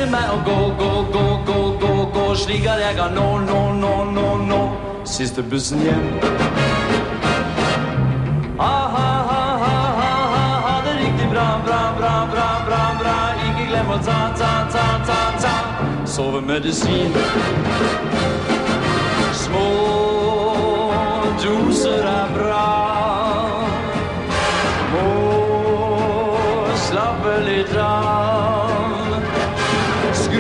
Skynder meg å gå, slik at jeg kan nå siste bussen hjem. Ha det riktig bra, ikke glem å ta sovemedisin. Små doser er bra, må slappe litt av. Skru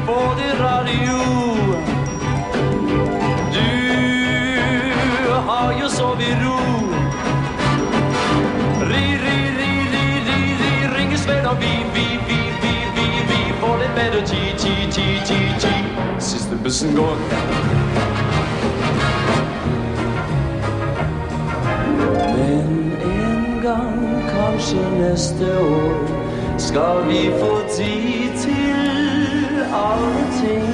på din radio, du har jo sovet i ro. Ringes ved og vi får litt bedre tid. Siste bussen går. Men en gang, kanskje neste år, skal vi få tid til alle ting.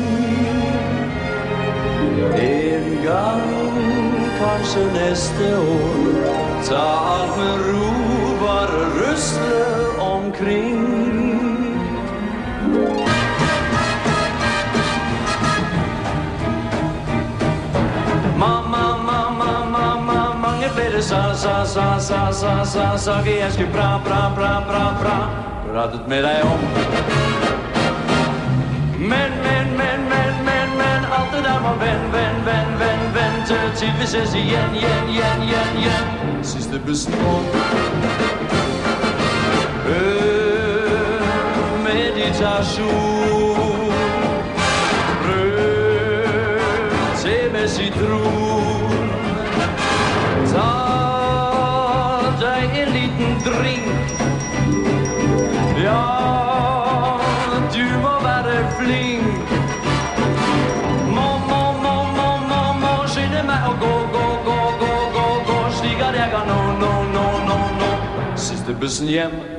En gang, kanskje neste år, ta alt med ro, bare rusle omkring. Mange flere saker jeg skulle pratet med deg om. Men alt det der må vente til vi ses igjen. Siste bussen går. Meditasjon, prøv te med sitron. Ta deg en liten drink. Ja, du må være flink. Må skynde meg å gå, slik at jeg kan nå siste bussen hjem.